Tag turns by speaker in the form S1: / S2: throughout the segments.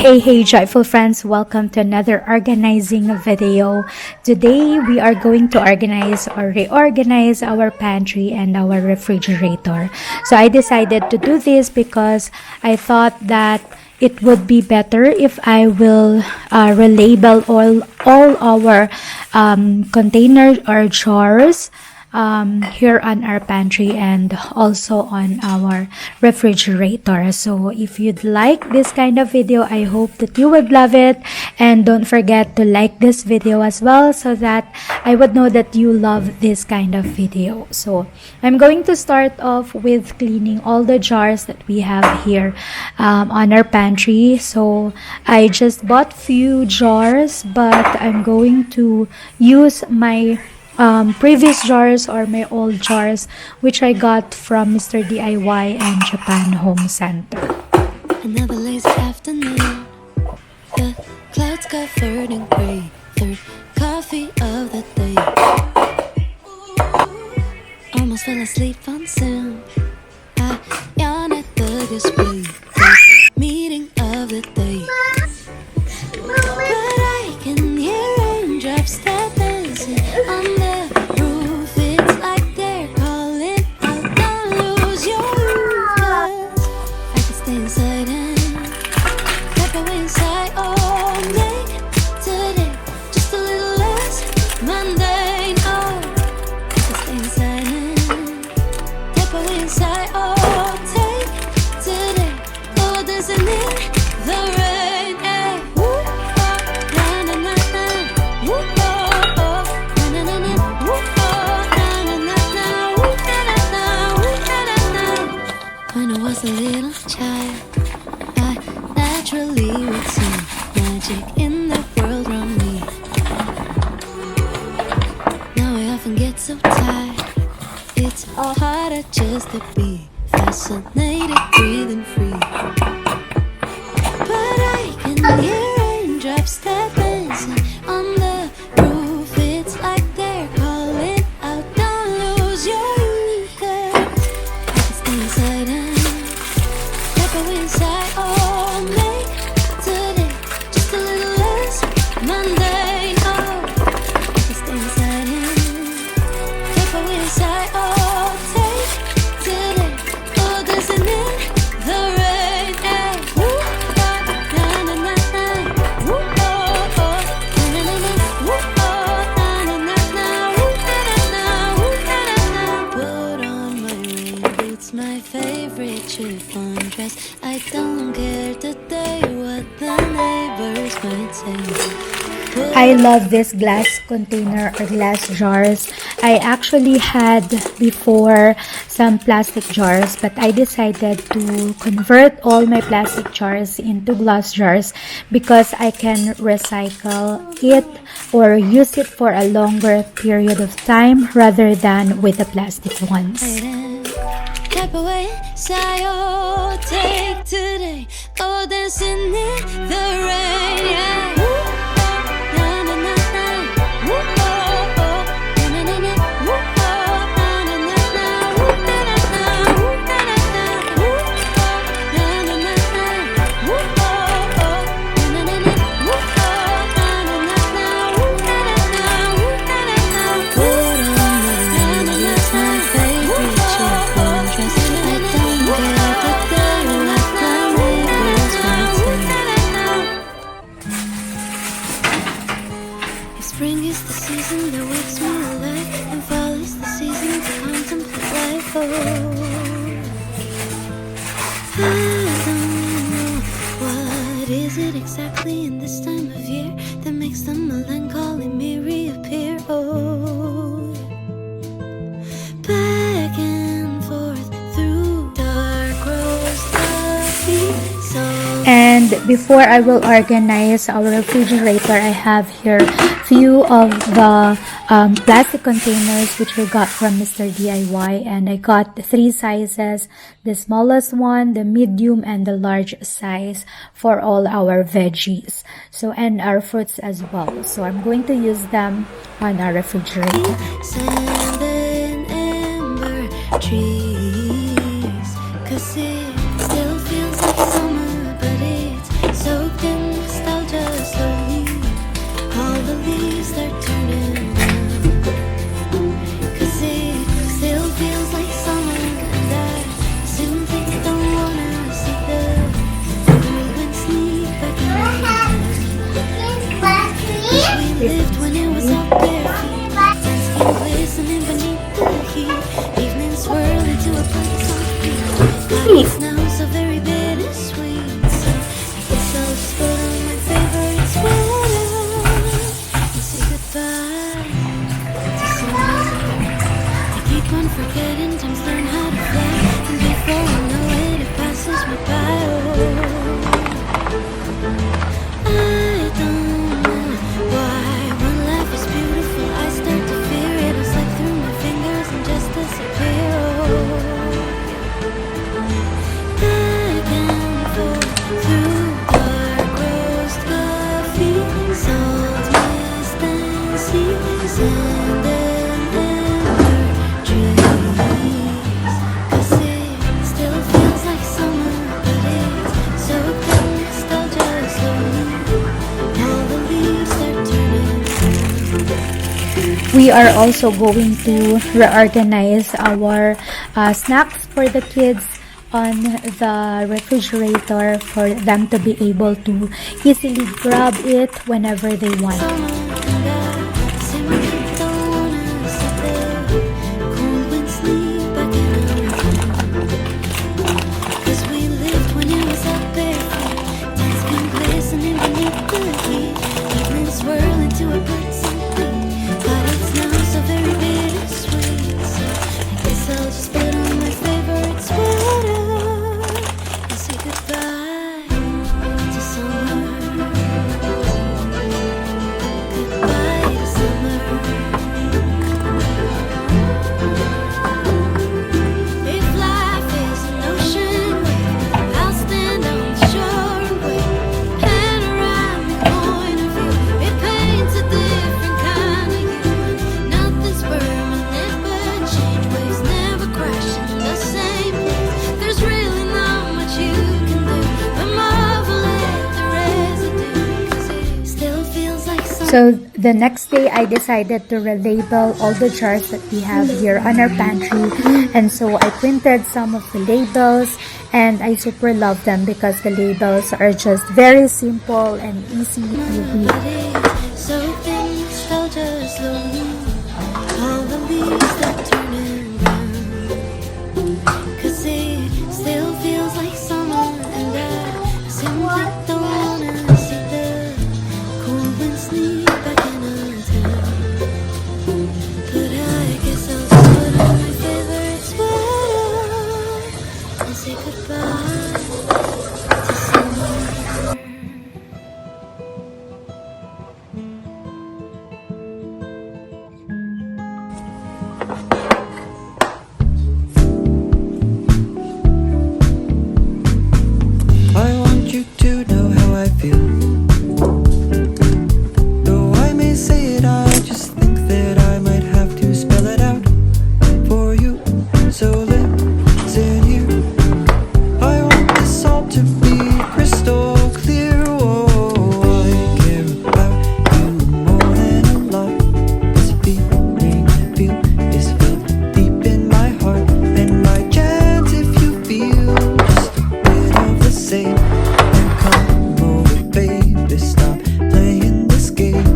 S1: Hey joyful friends, welcome to another organizing video. Today we are going to organize or reorganize our pantry and our refrigerator. So I decided to do this because I thought that it would be better if I will relabel all our containers or jars here on our pantry and also on our refrigerator. So if you'd like this kind of video, I hope that you would love it, and don't forget to like this video as well so that I would know that you love this kind of video. So I'm going to start off with cleaning all the jars that we have here on our pantry. So I just bought few jars, but I'm going to use my previous jars or my old jars which I got from Mr. DIY and Japan Home Center.
S2: Another lazy afternoon, the clouds covered in gray, third coffee of the day. Almost fell asleep on Zoom. I yawn at the display, first meeting of the day. But I can hear raindrops that dancing on the roof. It's like they're calling out, don't lose your focus. I can stay inside and step away inside. Oh, make today just a little less mundane. Oh, I can stay inside and step away inside. Oh, take today, oh, dancing in the rain. Yeah. Woo, oh, na na na na. Woo, oh, oh, na na na na. Woo, oh, na na na na. Woo, na na na. Woo, na na na. When I was a little child, I naturally would see magic in the world around me. Now I often get so tired, it's all harder just to be fascinated, breathing free. But I can hear raindrops that dancing on the roof. It's like they're calling out, don't lose your youth. I can stay inside and step away inside. Oh, make today just a little less mundane. Oh, I can stay inside and step away inside. Oh, take today, oh, dancing in the rain. Yeah. Woo, oh, na na na na. Woo, oh, oh, na na na na. Woo, oh, na na na na. Woo, na na na. Woo, na na na. Put on my rain boots, my favorite chiffon dress. I don't care today what the neighbors might say.
S1: I love this glass container or glass jars. I actually had before some plastic jars, but I decided to convert all my plastic jars into glass jars because I can recycle it or use it for a longer period of time rather than with the plastic ones.
S2: Step away, say, oh, take today, oh, dancing in the rain. Yeah. Woo, oh, na na na na. Woo, oh, oh, na na na na. Woo, oh, na na na na. Woo, na na na. Woo, na na na. Woo, oh, na na na na. Woo, oh, oh, na na na na. Woo, oh, na na na na. Woo, na na na. Woo, na na na. Put on my rain boots, my favorite chiffon dress. I don't care the day what the neighbors might say. If spring is the season that wakes me alive, and fall is the season to contemplate life. Oh, I don't know what is it exactly in this time of year that makes the melancholy me reappear. Oh, back and forth through dark rose so.
S1: And before I will organize our refrigerator, I have here few of the plastic containers which we got from Mr. DIY, and I got 3 sizes, the smallest one, the medium, and the large size for all our veggies, so, and our fruits as well. So I'm going to use them on our refrigerator.
S2: Sand and amber trees, 'cause it still feels like summer, but it's soaked in forgetting times learn how to fly, and before I know it, it passes me by. I don't know why when life is beautiful I start to fear it. I'll slip through my fingers and just disappear. I can fall through dark roast coffee, salt mist and seas, and ember trees. 'Cause it still feels like summer, but it's so good, nostalgia slowly. All the leaves are turning.
S1: We are also going to reorganize our snacks for the kids on the refrigerator for them to be able to easily grab it whenever they want.
S2: I'll just put on my favorite sweater and say goodbye to summer. Goodbye to summer. If life is an ocean wave, I'll stand on the shore and wait. Panoramic point of view, it paints a different kind of you. Nothing's permanent but change. Waves never crashing in the same place. There's really not much you can do but marvel at the residue, 'cause it still feels like summer.
S1: So the next day I decided to relabel all the jars that we have here on our pantry, and so I printed some of the labels, and I super love them because the labels are just very simple and easy to read.
S2: But it's so thin, nostalgia slowly. All the leaves that turning brown. 'Cause it still feels like summer, and I simply don't wanna see the cold wind sneak back in our town. But I guess I'll just put on my favorite sweater and say goodbye to summer.
S3: I want you to know how I feel. Though I may say it, I just think that I might have to spell it out for you. So listen here. I want this all to be crystal clear. Oh, I care about you more than a lot. This feeling I feel is felt deep in my heart, and my chance if you feel just a bit of the same. Then come over, baby, stop playing this game.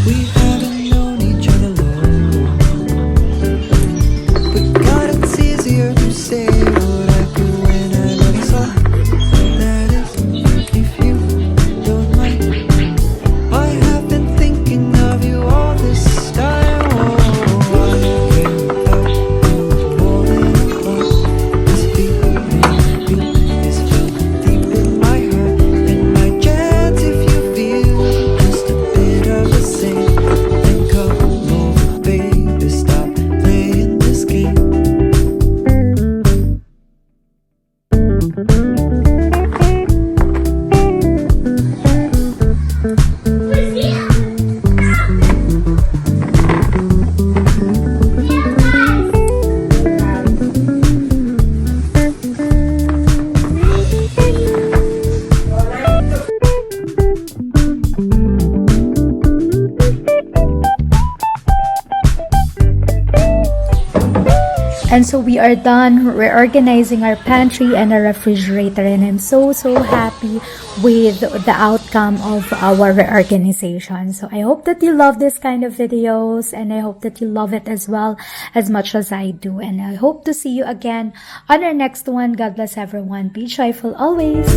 S3: We haven't known each other long, but God, it's easier to say what I feel when I love you so. That is, if you don't mind. I have been thinking of you all this time. Oh, I care about you more than a lot. This feeling I feel is felt deep in my heart, and my chance if you feel just a bit of the same. Then come over, baby, stop playing this game.
S1: And so we are done reorganizing our pantry and our refrigerator, and I'm so happy with the outcome of our reorganization. So I hope that you love this kind of videos, and I hope that you love it as well as much as I do. And I hope to see you again on our next one. God bless everyone. Be joyful always.